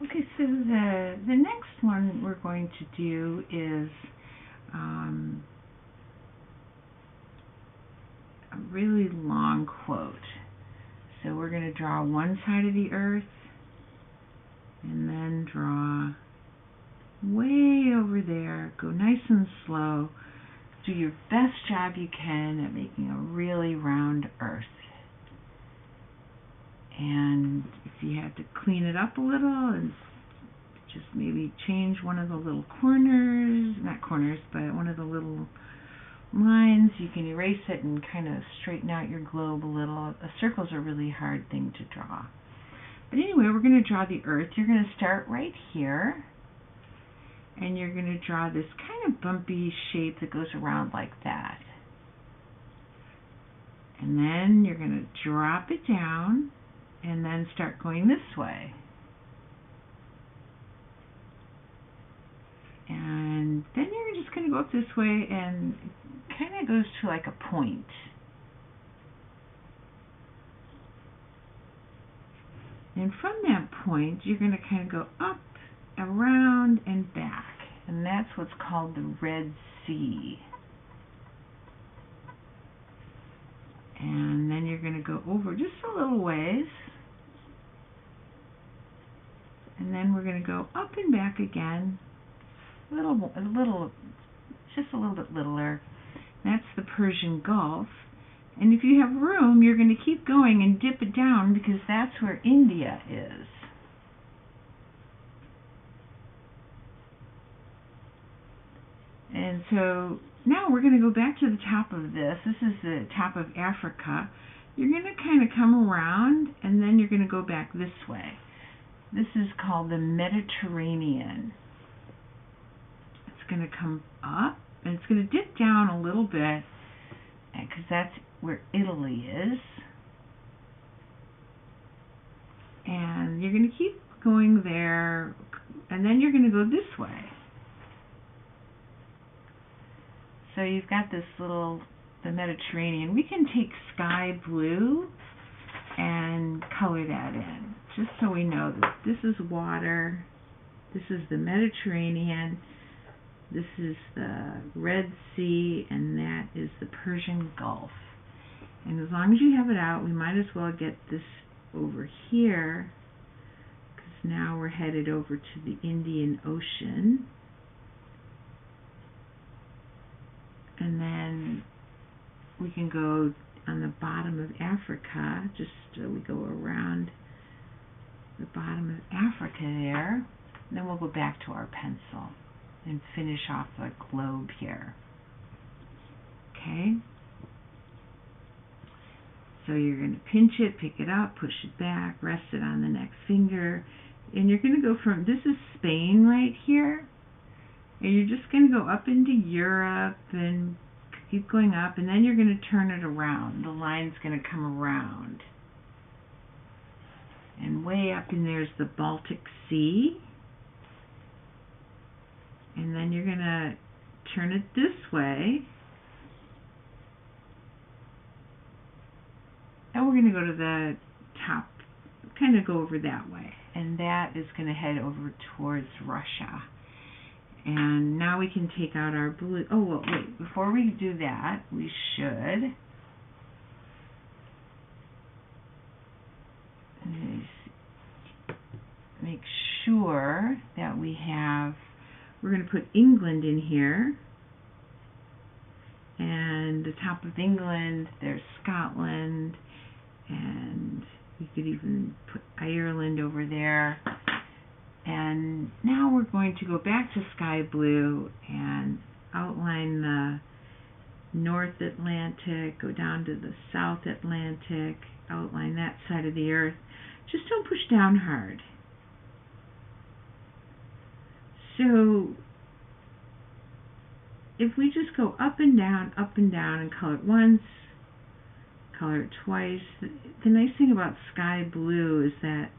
Okay, so the next one we're going to do is a really long quote. So we're going to draw one side of the earth and then draw way over there. Go nice and slow. Do your best job you can at making a really round earth. And if you have to clean it up a little and just maybe change one of the little corners, not corners, but one of the little lines, you can erase it and kind of straighten out your globe a little. A circle's a really hard thing to draw. But anyway, we're going to draw the earth. You're going to start right here, and you're going to draw this kind of bumpy shape that goes around like that. And then you're going to drop it down and then start going this way. And then you're just going to go up this way, and it kind of goes to like a point. And from that point, you're going to kind of go up, around, and back. And that's what's called the Red Sea. And then you're going to go over just a little ways. And then we're going to go up and back again. Just a little bit littler. That's the Persian Gulf. And if you have room, you're going to keep going and dip it down because that's where India is. And so now we're going to go back to the top of this. This is the top of Africa. You're going to kind of come around, and then you're going to go back this way. This is called the Mediterranean. It's going to come up, and it's going to dip down a little bit, because that's where Italy is. And you're going to keep going there, and then you're going to go this way. So you've got this the Mediterranean. We can take sky blue and color that in, just so we know that this is water, this is the Mediterranean, this is the Red Sea, and that is the Persian Gulf. And as long as you have it out, we might as well get this over here, because now we're headed over to the Indian Ocean. And then we can go on the bottom of Africa, just we go around the bottom of Africa there. And then we'll go back to our pencil and finish off the globe here. Okay? So you're going to pinch it, pick it up, push it back, rest it on the next finger. And you're going to go from, this is Spain right here. And you're just going to go up into Europe and keep going up, and then you're going to turn it around. The line's going to come around. And way up in there's the Baltic Sea. And then you're going to turn it this way. And we're going to go to the top, kind of go over that way. And that is going to head over towards Russia. And now we can take out our blue. Oh, well, wait. Before we do that, we should make sure that we have, we're going to put England in here. And the top of England, there's Scotland. And we could even put Ireland over there. And now we're going to go back to sky blue and outline the North Atlantic, go down to the South Atlantic, outline that side of the earth. Just don't push down hard. So if we just go up and down, and color it once, color it twice, the nice thing about sky blue is that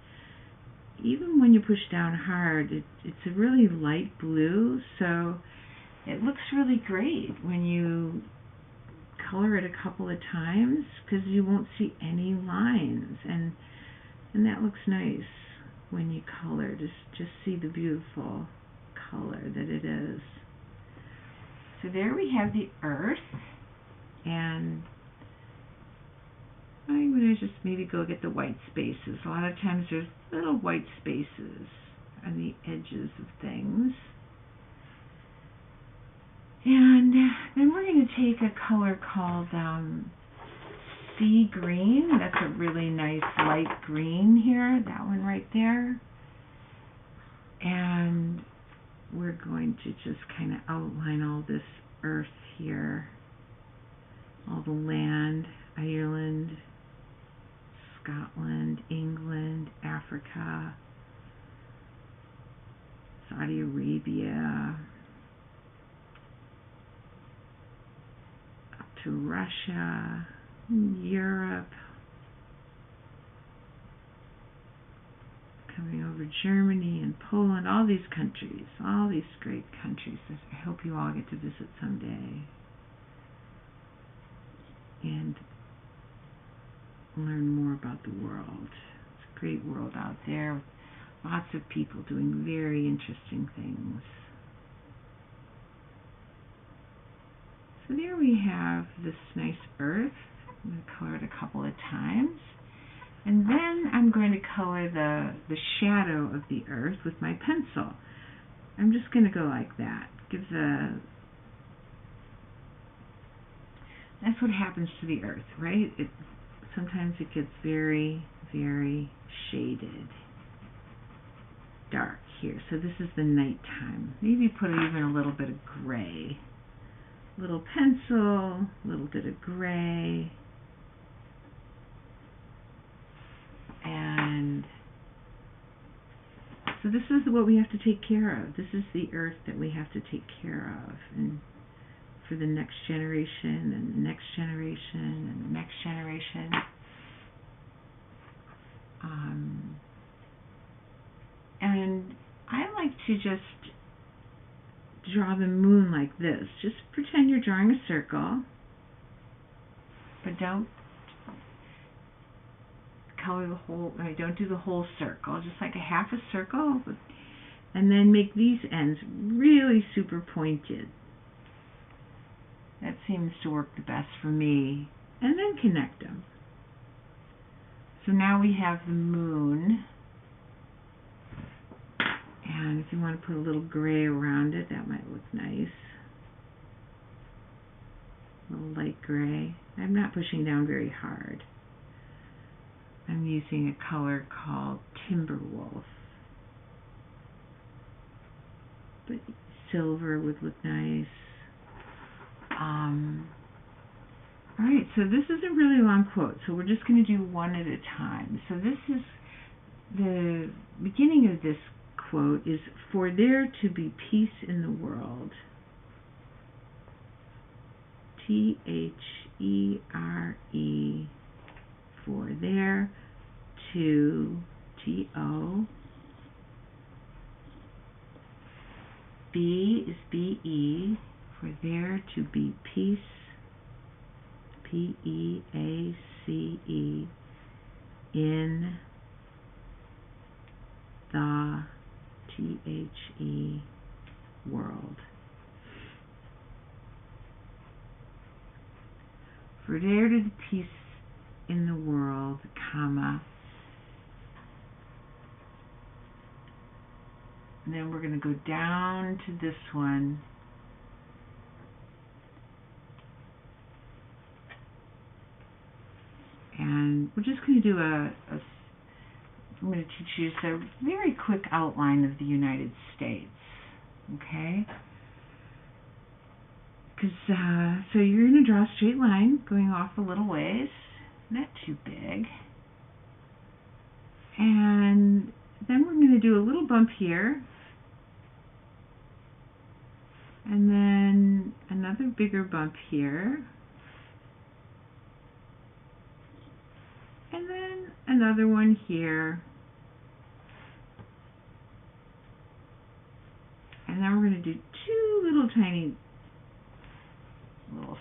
even when you push down hard, it's a really light blue, so it looks really great when you color it a couple of times, because you won't see any lines, and that looks nice. when you color. Just see the beautiful color that it is. So there we have the earth, and I'm going to just maybe go get the white spaces. A lot of times there's little white spaces on the edges of things. And then we're going to take a color called sea green. That's a really nice light green here, that one right there. And we're going to just kind of outline all this earth here. All the land, Ireland, Scotland, England, Africa, Saudi Arabia, up to Russia, Europe, coming over Germany and Poland, all these countries, all these great countries. I hope you all get to visit someday and learn more about the world. It's a great world out there. Lots of people doing very interesting things. So there we have this nice earth. I'm going to color it a couple of times. And then I'm going to color the shadow of the earth with my pencil. I'm just going to go like that. That's what happens to the earth, right? Sometimes it gets very, very shaded, dark here. So this is the nighttime. Maybe put even a little bit of gray. Little pencil, a little bit of gray. And so this is what we have to take care of. This is the earth that we have to take care of, and for the next generation and the next generation and the next generation. And I like to just draw the moon like this. Just pretend you're drawing a circle, but don't color the whole, don't do the whole circle, just like a half a circle, and then make these ends really super pointed. That seems to work the best for me. And then connect them. So now we have the moon. And if you want to put a little gray around it, that might look nice. A little light gray. I'm not pushing down very hard. I'm using a color called Timberwolf. But silver would look nice. Alright, so this is a really long quote, so we're just going to do one at a time. So this is the beginning of this quote is, "For there to be peace in the world." T-H-E-R-E. For there to, T-O. B is B-E. For there to be peace, P-E-A-C-E, in the, T-H-E, world. For there to be peace in the world, comma, and then we're going to go down to this one. And we're just going to do I'm going to teach you just a very quick outline of the United States, okay? So you're going to draw a straight line going off a little ways, not too big. And then we're going to do a little bump here, and then another bigger bump here, and then another one here, and then we're going to do two little tiny little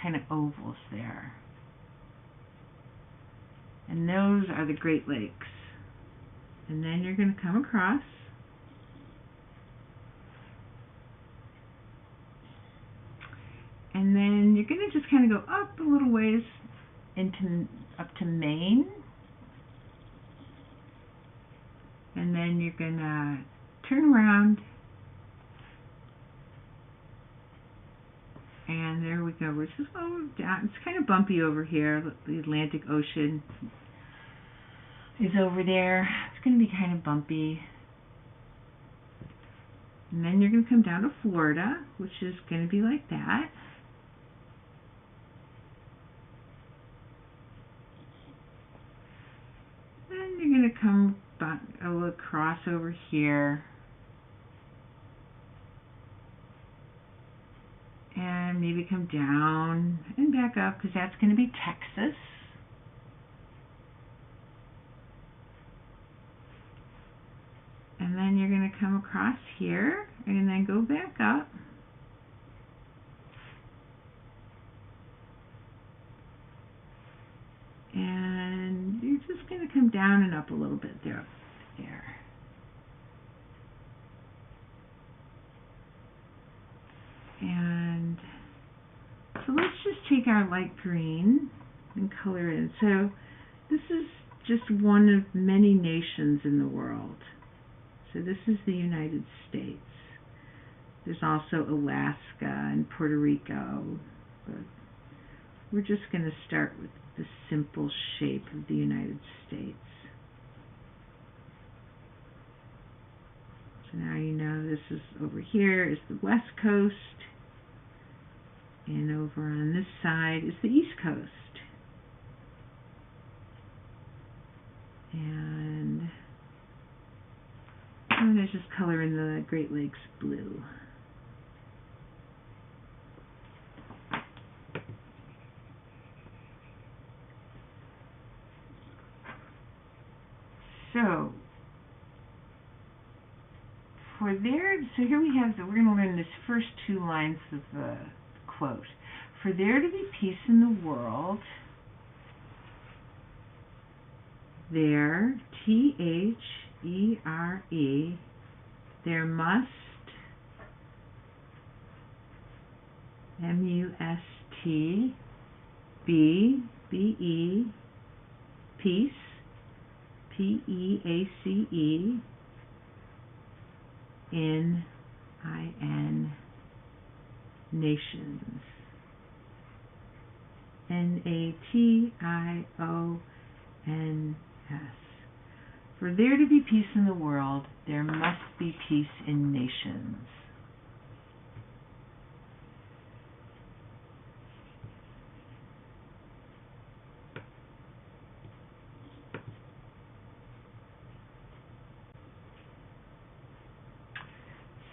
kind of ovals there, and those are the Great Lakes. And then you're going to come across. And then you're going to just kind of go up a little ways up to Maine. And then you're going to turn around. And there we go. We're just down. It's kind of bumpy over here. The Atlantic Ocean is over there. It's going to be kind of bumpy. And then you're going to come down to Florida, which is going to be like that. Then you're going to come back across over here. And maybe come down and back up, because that's going to be Texas. And then you're going to come across here and then go back up. And you're just going to come down and up a little bit there. And so let's just take our light green and color it in. So this is just one of many nations in the world. So this is the United States. There's also Alaska and Puerto Rico. But we're just going to start with the simple shape of the United States. So now you know this is over here is the West Coast. And over on this side is the East Coast. And I'm going to just color in the Great Lakes blue. So here we have, we're going to learn this first two lines of the quote. For there to be peace in the world, there, T-H-E-R-E, there must, M-U-S-T, be, B-E, peace, P-E-A-C-E, N-I-N, nations, N-A-T-I-O-N-S. For there to be peace in the world, there must be peace in nations.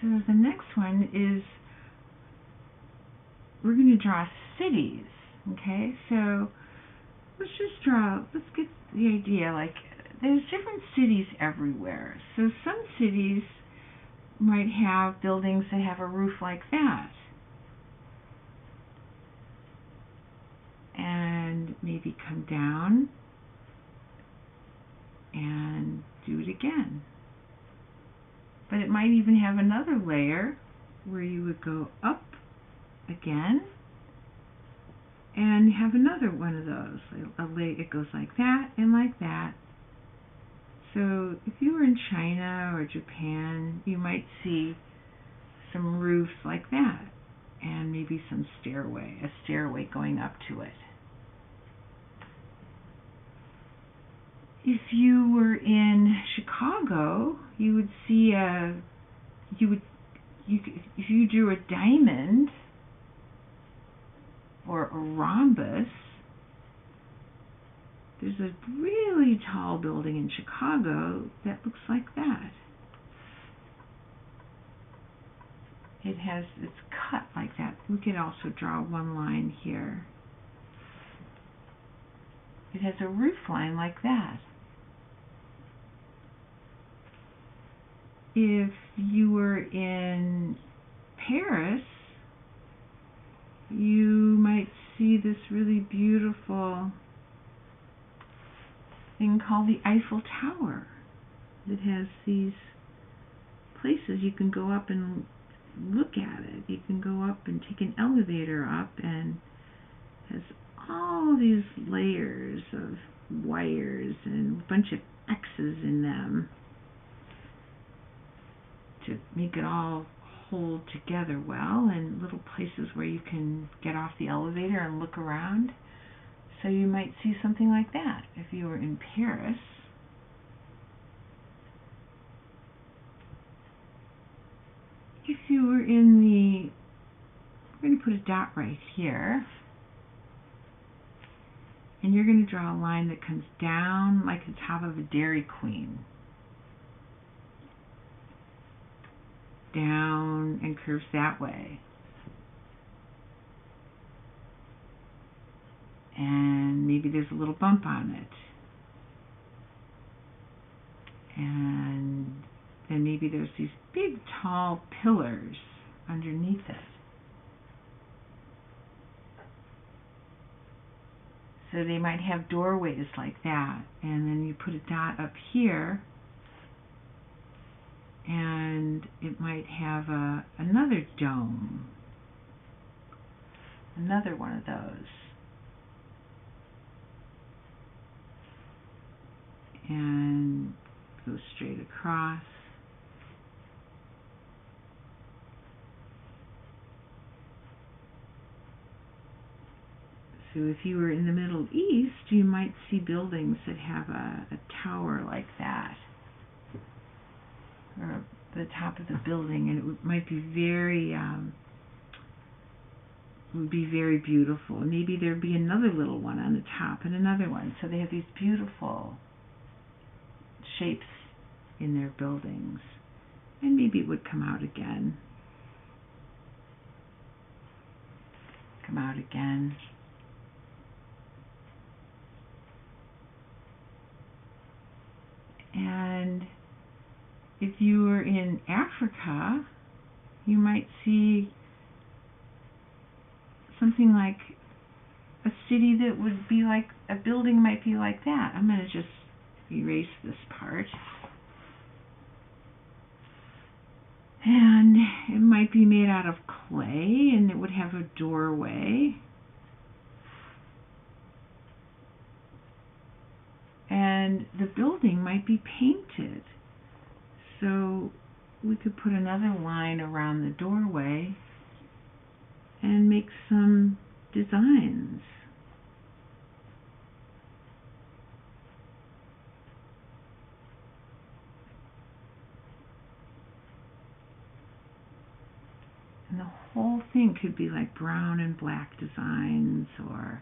So the next one is we're going to draw cities, okay? So let's get the idea, like there's different cities everywhere. So some cities might have buildings that have a roof like that. And maybe come down and do it again. But it might even have another layer where you would go up again and have another one of those. It goes like that and like that. So if you were in China or Japan, you might see some roofs like that and maybe a stairway going up to it. If you were in Chicago, you would see if you drew a diamond or a rhombus, there's a really tall building in Chicago that looks like that. It's cut like that. We could also draw one line here. It has a roof line like that. If you were in Paris, you might see this really beautiful thing called the Eiffel Tower. that has these places you can go up and look at it. You can go up and take an elevator up, and has all these layers of wires and a bunch of X's in them to make it all hold together well, and little places where you can get off the elevator and look around. So you might see something like that if you were in Paris. If you were in the, we're going to put a dot right here, and you're going to draw a line that comes down like the top of a Dairy Queen, down and curves that way. And maybe there's a little bump on it. And then maybe there's these big tall pillars underneath it. So they might have doorways like that, and then you put a dot up here, and it might have another dome, another one of those. And go straight across. So if you were in the Middle East, you might see buildings that have a tower like that, or the top of the building, and it might be very, would be very beautiful. Maybe there'd be another little one on the top and another one. So they have these beautiful shapes in their buildings, and maybe it would come out again. Come out again. And if you were in Africa, you might see something like a city that would be like, a building might be like that. I'm going to just erase this part. And it might be made out of clay, and it would have a doorway. And the building might be painted. So we could put another line around the doorway and make some designs. And the whole thing could be like brown and black designs, or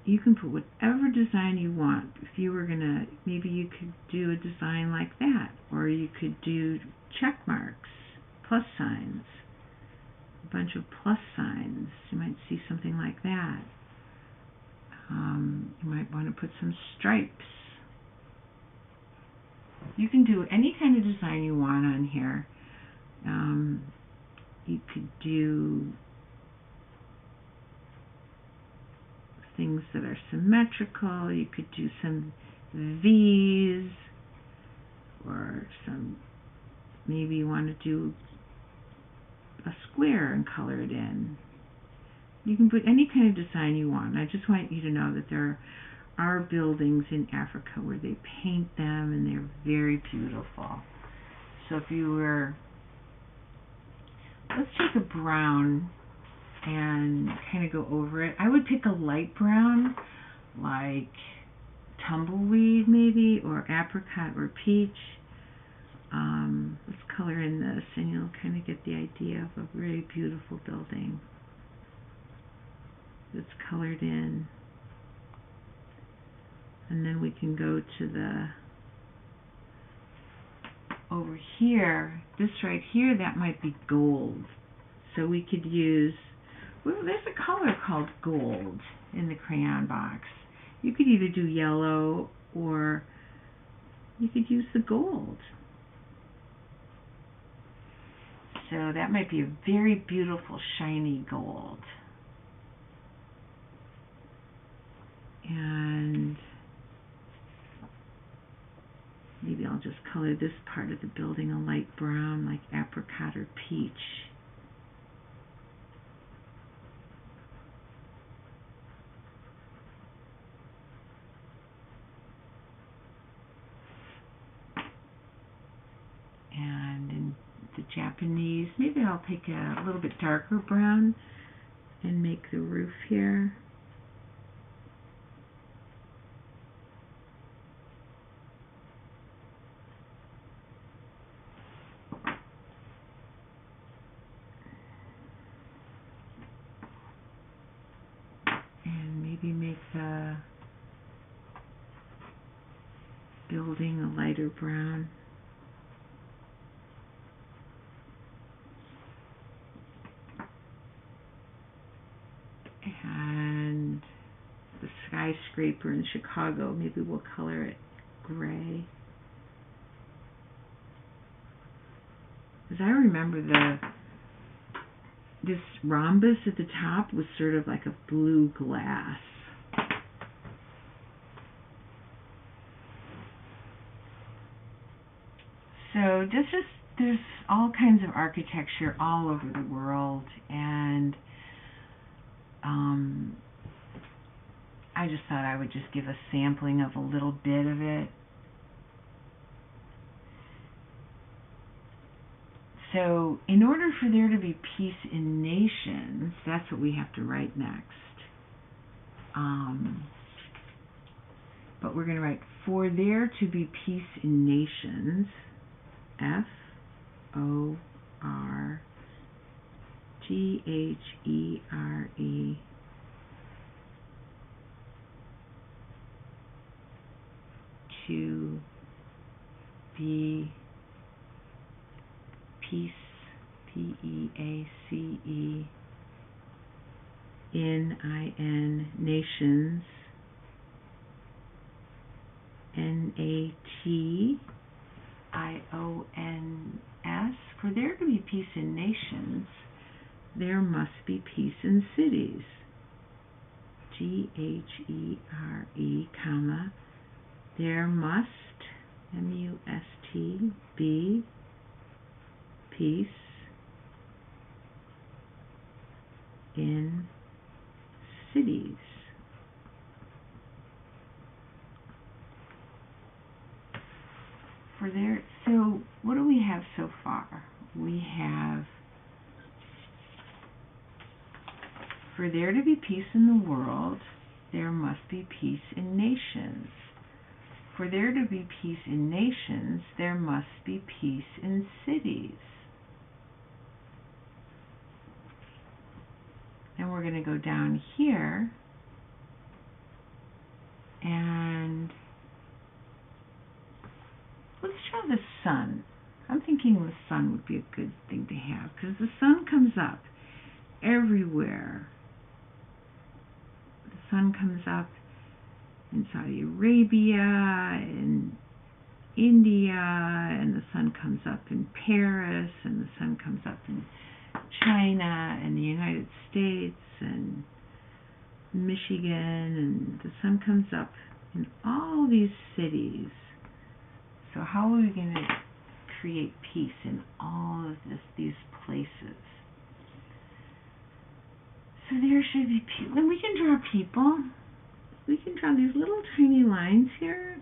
you can put whatever design you want. If you were gonna, maybe you could do a design like that, or you could do check marks, plus signs, a bunch of plus signs. You might see something like that. You might want to put some stripes. You can do any kind of design you want on here. You could do things that are symmetrical. You could do some V's, or some, maybe you want to do a square and color it in. You can put any kind of design you want. I just want you to know that there are buildings in Africa where they paint them, and they're very beautiful. So if you were, let's take a brown and kind of go over it. I would pick a light brown, like tumbleweed maybe, or apricot or peach. Let's color in this, and you'll kind of get the idea of a very beautiful building that's colored in. And then we can go to the, over here, this right here, that might be gold. So we could use, well, there's a color called gold in the crayon box. You could either do yellow, or you could use the gold. So that might be a very beautiful shiny gold. And I'll just color this part of the building a light brown, like apricot or peach. And in the Japanese, maybe I'll take a little bit darker brown and make the roof here. And maybe make the building a lighter brown. And the skyscraper in Chicago, maybe we'll color it gray. Because I remember this rhombus at the top was sort of like a blue glass. So there's all kinds of architecture all over the world, and I just thought I would just give a sampling of a little bit of it. So in order for there to be peace in nations, that's what we have to write next. But we're going to write, for there to be peace in nations, F-O-R-T-H-E-R-E, to be peace, P-E-A-C-E, N-I-N, nations, N-A-T-I-O-N-S. For there to be peace in nations, there must be peace in cities. G-H-E-R-E, comma, there must, M-U-S-T, be peace in cities. For there, so what do we have so far? We have, for there to be peace in the world, there must be peace in nations. For there to be peace in nations, there must be peace in cities. And we're going to go down here and let's draw the sun. I'm thinking the sun would be a good thing to have because the sun comes up everywhere. The sun comes up in Saudi Arabia, in India, and the sun comes up in Paris, and the sun comes up in China, and the United States, and Michigan, and the sun comes up in all these cities. So how are we going to create peace in all of these places? So there should be people. And we can draw people. We can draw these little tiny lines here,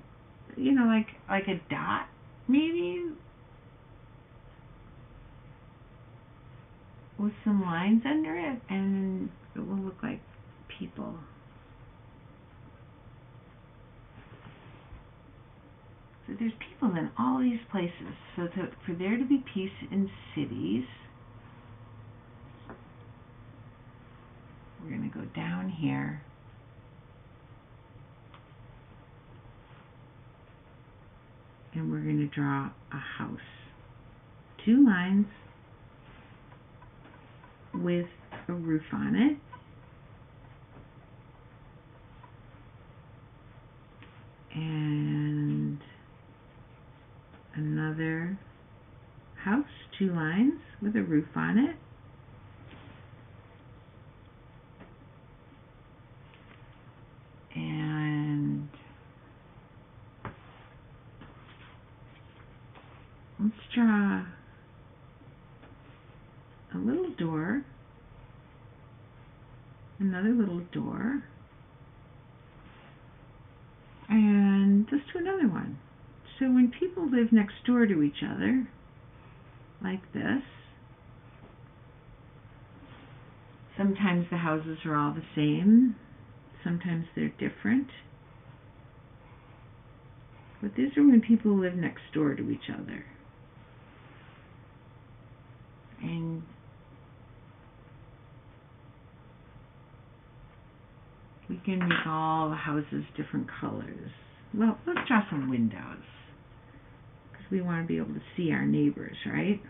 you know, like a dot, maybe, with some lines under it, and it will look like people. So there's people in all these places. So for there to be peace in cities, we're going to go down here. And we're going to draw a house. 2 lines with a roof on it. And another house, 2 lines with a roof on it. And let's draw a little door, another little door, and let's do another one. So when people live next door to each other, like this, sometimes the houses are all the same, sometimes they're different. But these are when people live next door to each other. And we can make all the houses different colors. Well, let's draw some windows, because we want to be able to see our neighbors, right?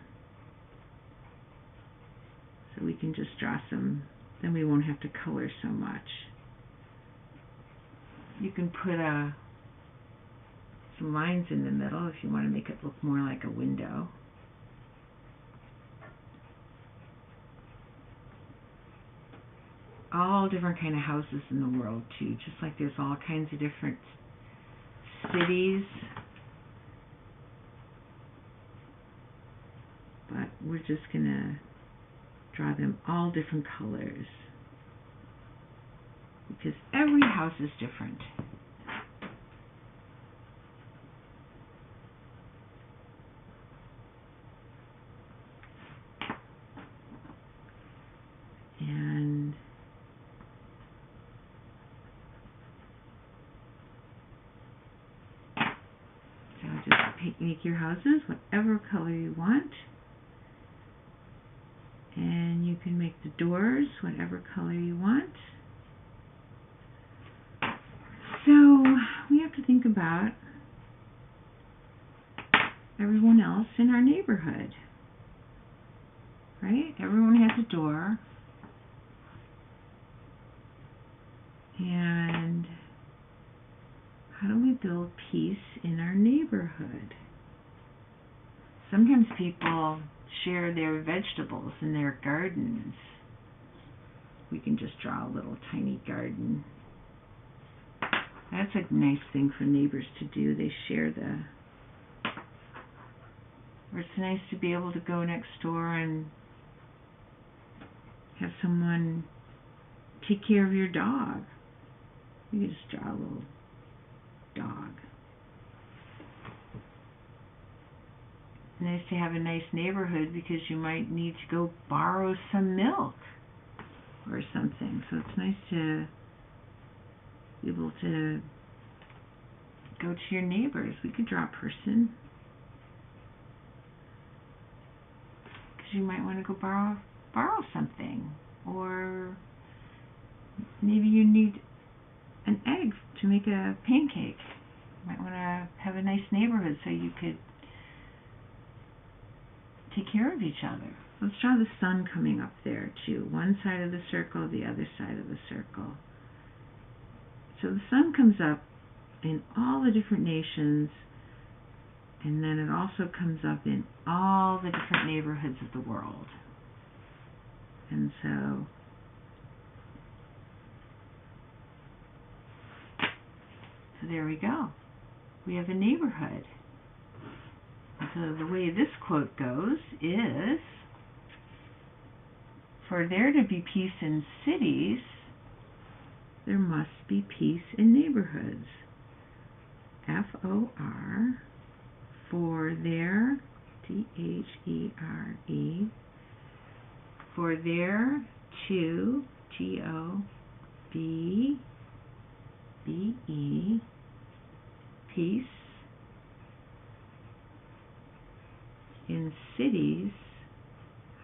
So we can just draw some, then we won't have to color so much. You can put some lines in the middle if you want to make it look more like a window. All different kind of houses in the world too, just like there's all kinds of different cities. But we're just going to draw them all different colors, because every house is different. And so just make your houses whatever color you want. And you can make the doors whatever color you want. So we have to think about everyone else in our neighborhood, right? Everyone has a door. And how do we build peace in our neighborhood? Sometimes people share their vegetables in their gardens. We can just draw a little tiny garden. That's a nice thing for neighbors to do. They share or it's nice to be able to go next door and have someone take care of your dog. You can just draw a little dog. It's nice to have a nice neighborhood, because you might need to go borrow some milk or something. So it's nice to be able to go to your neighbors. We could draw a person, because you might want to go borrow something, or maybe you need an egg to make a pancake. You might want to have a nice neighborhood so you could take care of each other. Let's draw the sun coming up there too. One side of the circle, the other side of the circle. So the sun comes up in all the different nations, and then it also comes up in all the different neighborhoods of the world. And so there we go. We have a neighborhood. And so the way this quote goes is, for there to be peace in cities, there must be peace in neighborhoods. F-O-R, for there, T-H-E-R-E, for there to, G-O-B-B-E, peace in cities,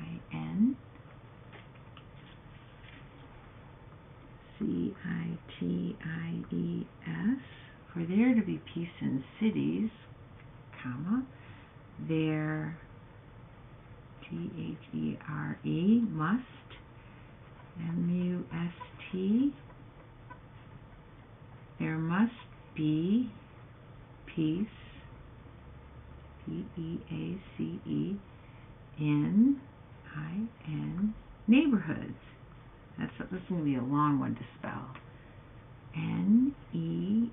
I-N, C-I-T-I-E-S, for there to be peace in cities, comma, there, T-H-E-R-E, must, M-U-S-T, there must be peace, P-E-A-C-E, in, I-N, neighborhoods. This is going to be a long one to spell. N-E-I-G-H-B-O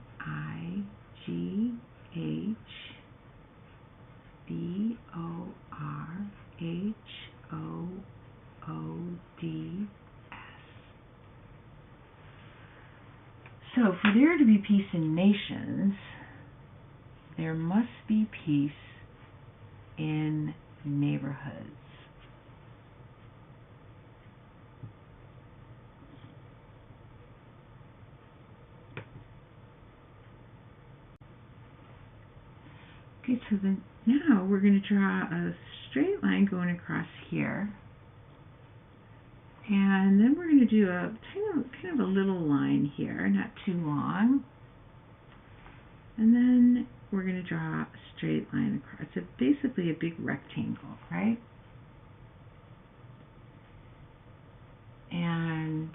So for there to be peace in nations, there must be peace in neighborhoods. Okay, so then now we're going to draw a straight line going across here. And then we're going to do a kind of a little line here, not too long. And then we're going to draw a straight line across. It's basically a big rectangle, right? And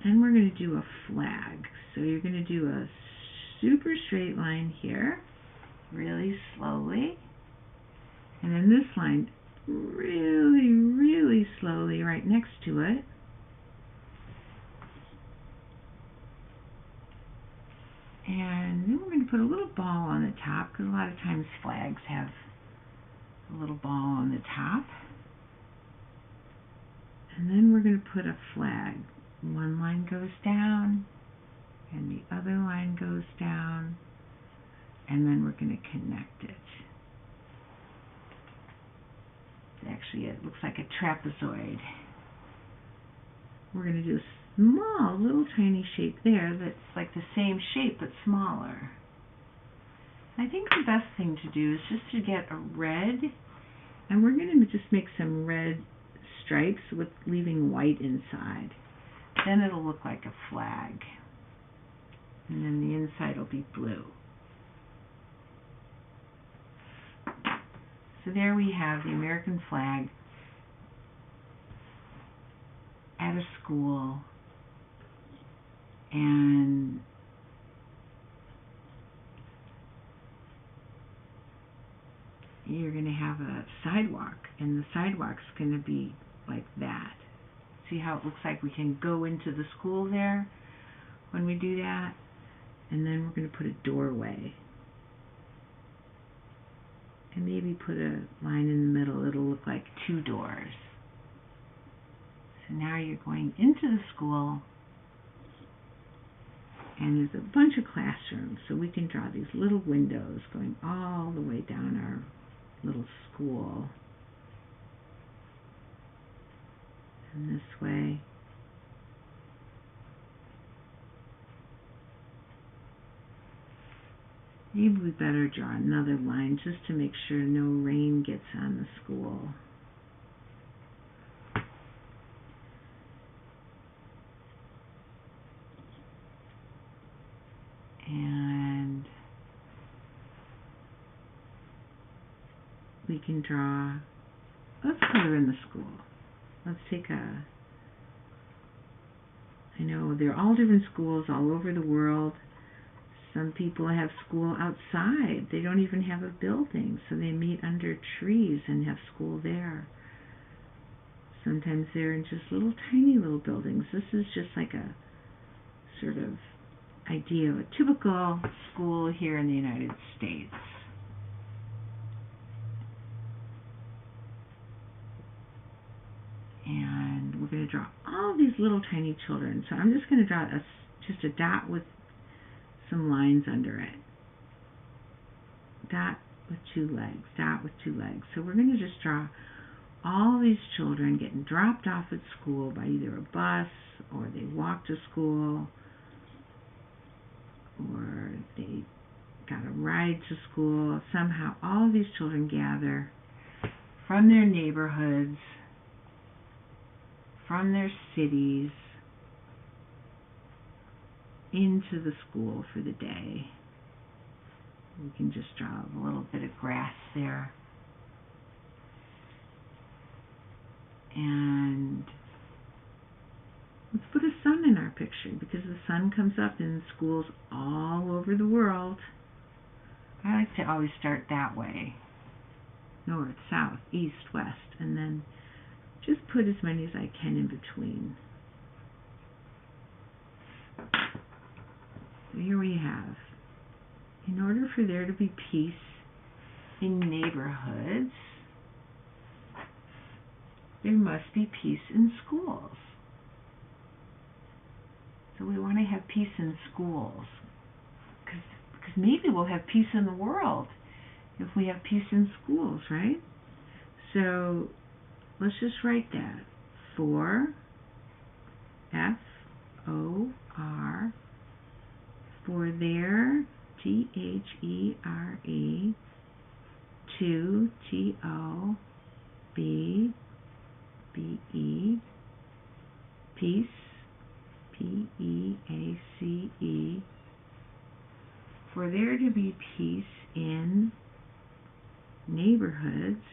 then we're going to do a flag. So you're going to do a super straight line here, really slowly. And then this line, really, really slowly right next to it. And then we're going to put a little ball on the top, because a lot of times flags have a little ball on the top. And then we're going to put a flag. One line goes down, and the other line goes down, and then we're going to connect it. Actually, it looks like a trapezoid. We're going to do a small, little tiny shape there that's like the same shape but smaller. I think the best thing to do is just to get a red, and we're going to just make some red stripes with leaving white inside. Then it'll look like a flag, and then the inside will be blue. So there we have the American flag at a school, and you're going to have a sidewalk, and the sidewalk's going to be like that. See how it looks like we can go into the school there when we do that? And then we're going to put a doorway. And maybe put a line in the middle. It'll look like two doors. So now you're going into the school, and there's a bunch of classrooms. So we can draw these little windows going all the way down our little school. And this way. Maybe we better draw another line just to make sure no rain gets on the school. And we can draw, let's color in the school. Let's take a, I know there are all different schools all over the world. Some people have school outside. They don't even have a building, so they meet under trees and have school there. Sometimes they're in just little tiny little buildings. This is just like a sort of idea of a typical school here in the United States. And we're going to draw all these little tiny children. So I'm just going to draw just a dot with some lines under it. Dot with two legs, dot with two legs. So we're going to just draw all these children getting dropped off at school by either a bus, or they walk to school, or they got a ride to school. Somehow all of these children gather from their neighborhoods, from their cities, into the school for the day. We can just draw a little bit of grass there. And let's put a sun in our picture, because the sun comes up in schools all over the world. I like to always start that way. North, south, east, west, and then just put as many as I can in between. So here we have, in order for there to be peace in neighborhoods, there must be peace in schools. So we want to have peace in schools, because maybe we'll have peace in the world if we have peace in schools, right? So let's just write that. For, F-O-R, for there, T-H-E-R-E, to, T-O-B-B-E, peace, P-E-A-C-E, for there to be peace in neighborhoods,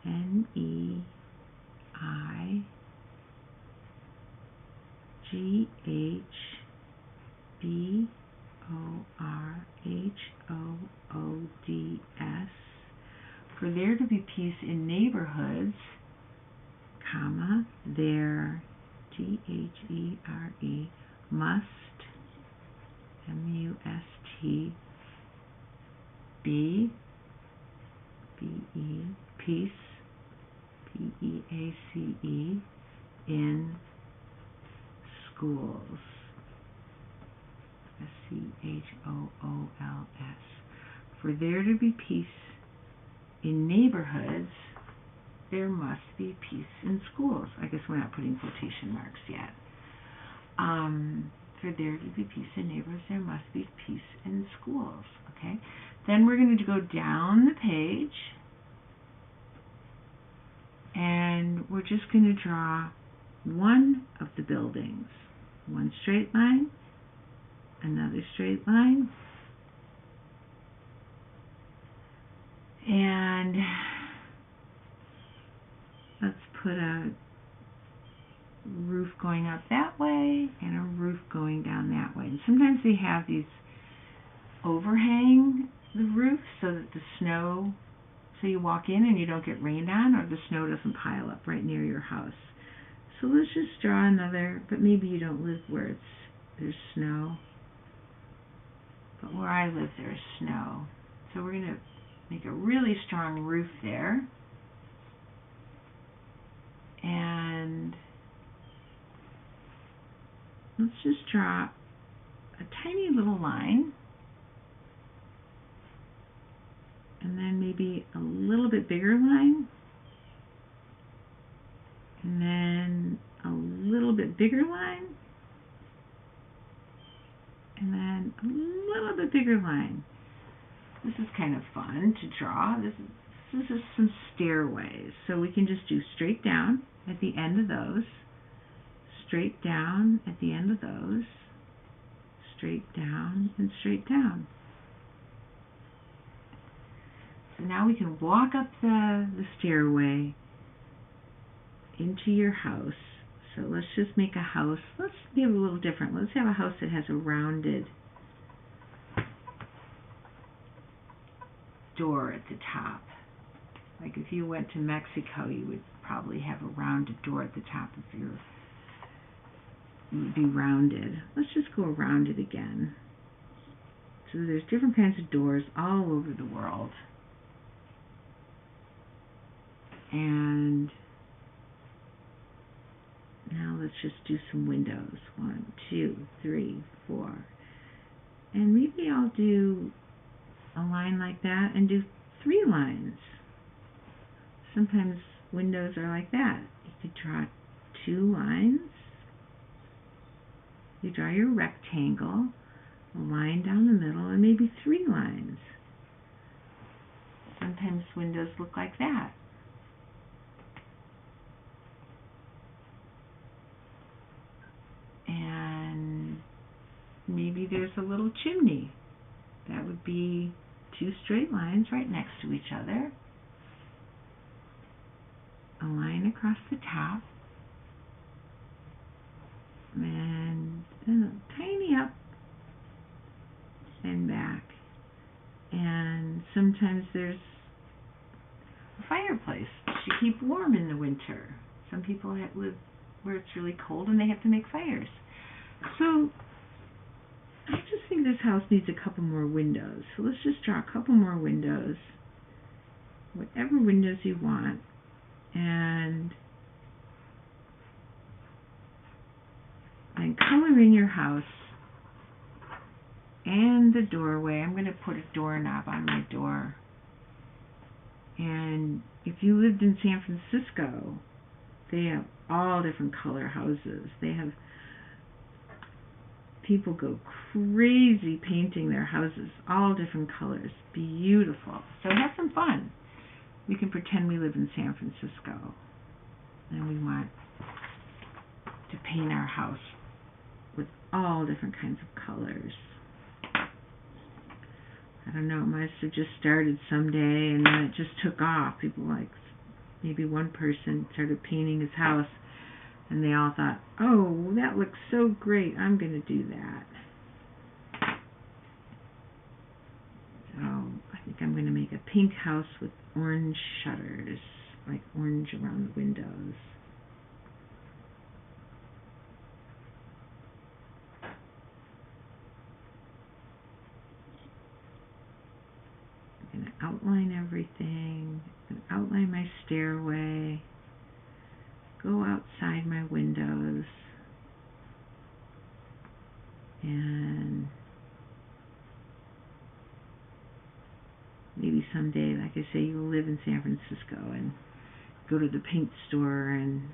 N-E-I-G-H-B-O-R-H-O-O-D-S, for there to be peace in neighborhoods, comma, there, T-H-E-R-E, must, M-U-S-T, be, B-E, peace, P-E-A-C-E, in schools, S-C-H-O-O-L-S. For there to be peace in neighborhoods, there must be peace in schools. I guess we're not putting quotation marks yet. For there to be peace in neighborhoods, there must be peace in schools. Okay. Then we're going to go down the page, and we're just going to draw one of the buildings. One straight line, another straight line, and let's put a roof going up that way and a roof going down that way. And sometimes they have these overhang the roof so that the snow, so you walk in and you don't get rained on, or the snow doesn't pile up right near your house. So let's just draw another, but maybe you don't live where there's snow. But where I live, there's snow. So we're going to make a really strong roof there. And let's just draw a tiny little line. And then maybe a little bit bigger line. And then a little bit bigger line. And then a little bit bigger line. This is kind of fun to draw. This is just some stairways. So we can just do straight down at the end of those. Straight down at the end of those. Straight down and straight down. So now we can walk up the stairway into your house. So let's just make a house. Let's be a little different. Let's have a house that has a rounded door at the top. Like if you went to Mexico, you would probably have a rounded door at the top of it would be rounded. Let's just go around it again. So there's different kinds of doors all over the world. And now let's just do some windows. 1, 2, 3, 4. And maybe I'll do a line like that and do 3 lines. Sometimes windows are like that. You could draw 2 lines. You draw your rectangle, a line down the middle, and maybe 3 lines. Sometimes windows look like that. And maybe there's a little chimney. That would be 2 straight lines right next to each other. A line across the top. And then a tiny up and back. And sometimes there's a fireplace to keep warm in the winter. Some people live where it's really cold and they have to make fires. So I just think this house needs a couple more windows. So let's just draw a couple more windows. Whatever windows you want. And I and color in your house and the doorway. I'm going to put a doorknob on my door. And if you lived in San Francisco, they have all different color houses. They have people go crazy painting their houses, all different colors. Beautiful. So have some fun. We can pretend we live in San Francisco and we want to paint our house with all different kinds of colors. I don't know, it must have just started someday and then it just took off. People like, maybe one person started painting his house and they all thought, oh, that looks so great, I'm going to do that. So I think I'm going to make a pink house with orange shutters, like orange around the windows. I'm going to outline everything. I'm going to outline my stairway. Go outside my windows. And maybe someday, like I say, you'll live in San Francisco and go to the paint store and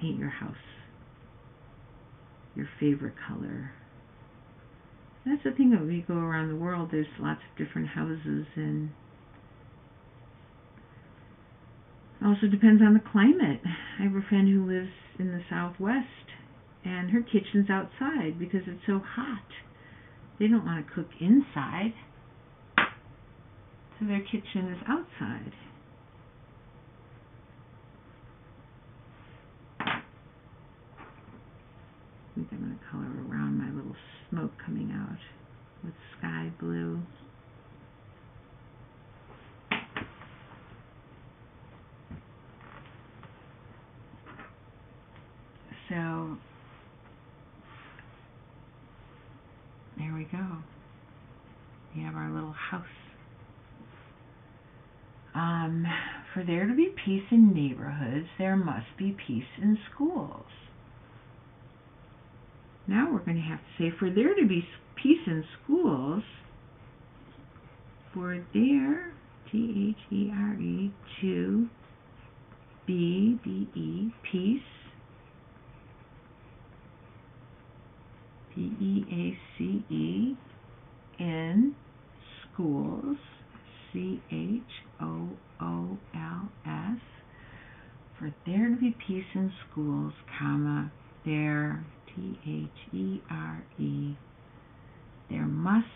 paint your house your favorite color. That's the thing, that we go around the world, there's lots of different houses, and it also depends on the climate. I have a friend who lives in the Southwest, and her kitchen's outside because it's so hot. They don't want to cook inside, so their kitchen is outside. I think I'm going to color around my little smoke coming out with sky blue. So there we go. We have our little house. For there to be peace in neighborhoods, there must be peace in schools. Now we're going to have to say, for there to be peace in schools, for there, T-H-E-R-E, to be, B-E, peace, P-E-A-C-E, in schools, C-H-O-O-L-S, for there to be peace in schools, comma, there, T-H-E-R-E, there must,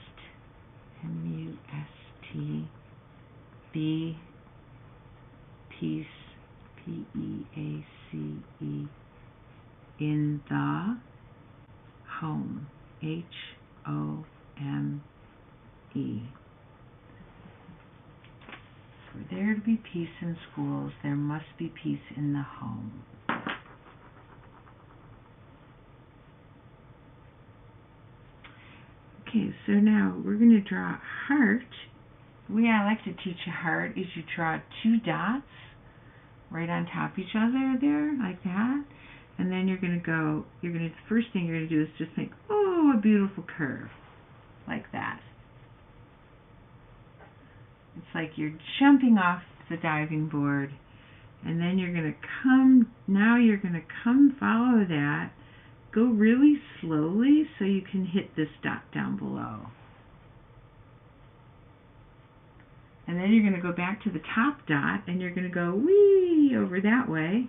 M-U-S-T, be peace, P-E-A-C-E, in the home, H-O-M-E. For there to be peace in schools, there must be peace in the home. Okay, so now we're going to draw a heart. The way I like to teach a heart is you draw two dots right on top of each other there, like that. And then you're going to go, the first thing you're going to do is just make, oh, a beautiful curve, like that. It's like you're jumping off the diving board, and then you're going to come, follow that, go really slowly so you can hit this dot down below. And then you're going to go back to the top dot, and you're going to go wee over that way.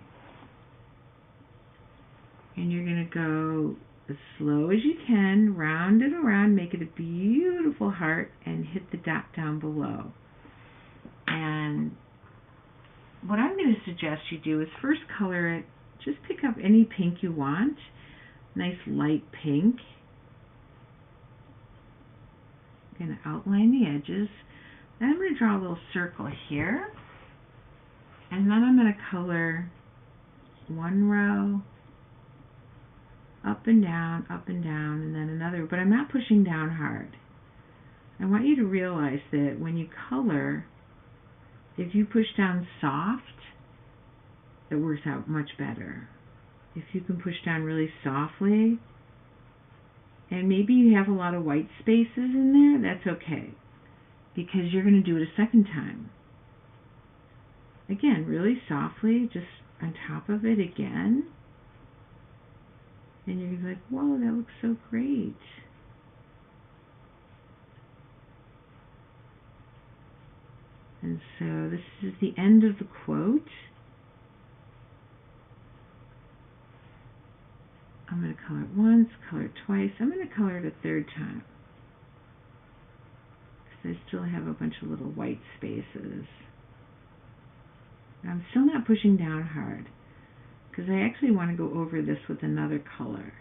And you're going to go as slow as you can, round it around, make it a beautiful heart, and hit the dot down below. And what I'm going to suggest you do is first color it, just pick up any pink you want, nice light pink. I'm going to outline the edges. Then I'm going to draw a little circle here, and then I'm going to color one row, up and down, and then another, but I'm not pushing down hard. I want you to realize that when you color, if you push down soft, it works out much better. If you can push down really softly, and maybe you have a lot of white spaces in there, that's okay, because you're going to do it a second time. Again, really softly, just on top of it again. And you're going to be like, whoa, that looks so great. And so this is the end of the quote. I'm going to color it once, color it twice. I'm going to color it a third time, because I still have a bunch of little white spaces. And I'm still not pushing down hard, because I actually want to go over this with another color.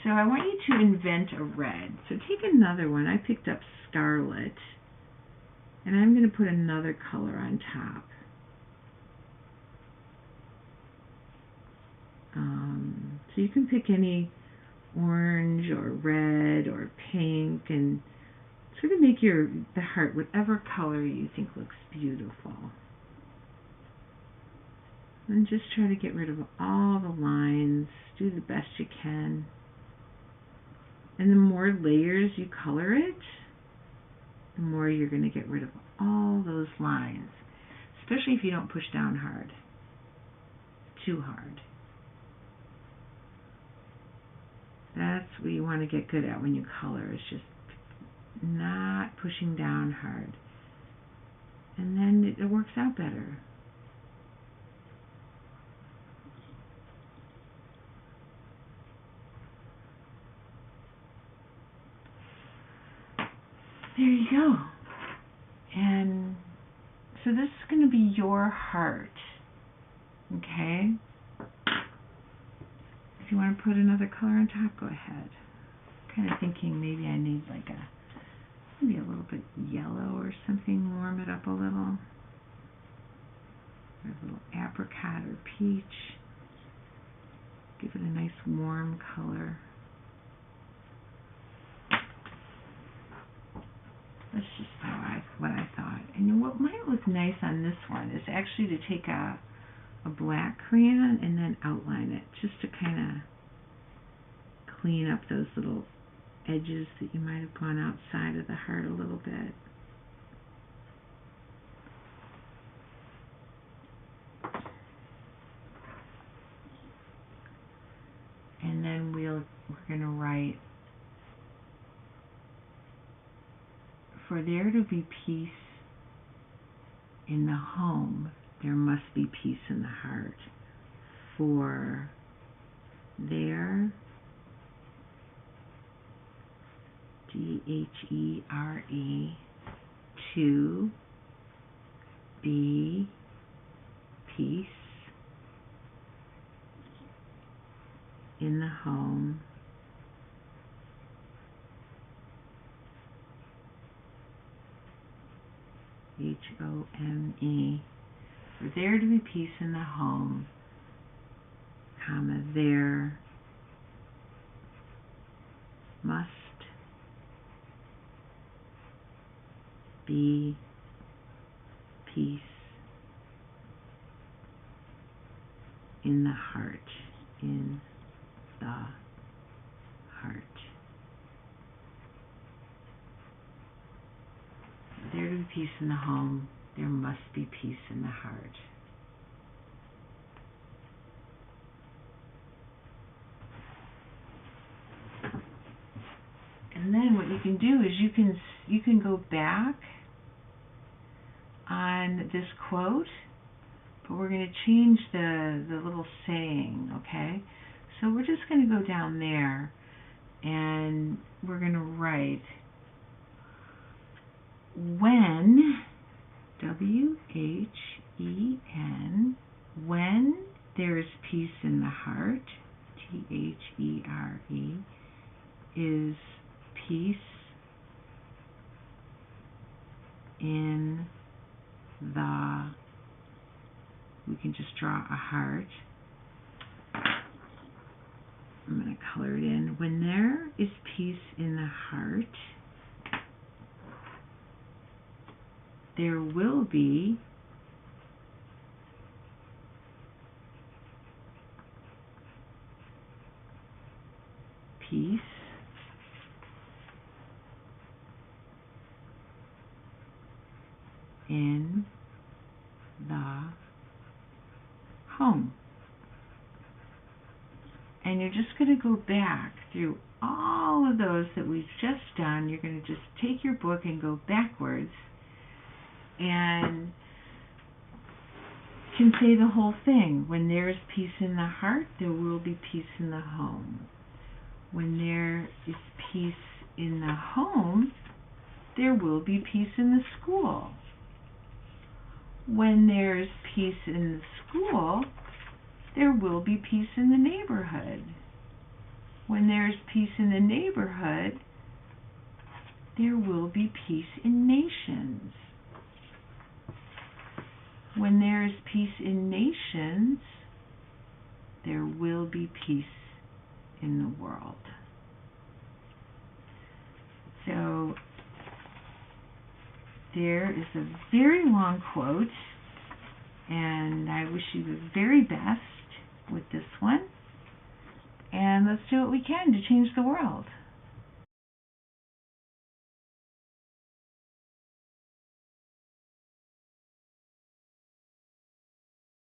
So I want you to invent a red. So take another one. I picked up scarlet, and I'm going to put another color on top. So you can pick any orange or red or pink and sort of make the heart whatever color you think looks beautiful. And just try to get rid of all the lines. Do the best you can. And the more layers you color it, the more you're going to get rid of all those lines. Especially if you don't push down hard. Too hard. That's what you want to get good at when you color, is just not pushing down hard. And then it works out better. There you go. And so this is going to be your heart. Okay? If you want to put another color on top, go ahead. I'm kind of thinking maybe I need like maybe a little bit yellow or something, warm it up a little. Or a little apricot or peach. Give it a nice warm color. That's just what I thought. And what might look nice on this one is actually to take a black crayon and then outline it, just to kind of clean up those little edges that you might have gone outside of the heart a little bit. And then we're going to write, for there to be peace in the home, there must be peace in the heart. For there, D-H-E-R-E, to be peace in the home, H-O-M-E, for there to be peace in the home, comma, there must be peace in the heart, in the heart. For there to be peace in the home, there must be peace in the heart. And then what you can do is you can go back on this quote, but we're going to change the little saying, okay? So we're just going to go down there and we're going to write, when, W-H-E-N, when there is peace in the heart, T-H-E-R-E, is peace in the, we can just draw a heart. I'm going to color it in. When there is peace in the heart, there will be peace in the home. And you're just going to go back through all of those that we've just done. You're going to just take your book and go backwards and can say the whole thing. When there is peace in the heart, there will be peace in the home. When there is peace in the home, there will be peace in the school. When there's peace in the school, there will be peace in the neighborhood. When there's peace in the neighborhood, there will be peace in nations. When there is peace in nations, there will be peace in the world. So there is a very long quote, and I wish you the very best with this one. And let's do what we can to change the world.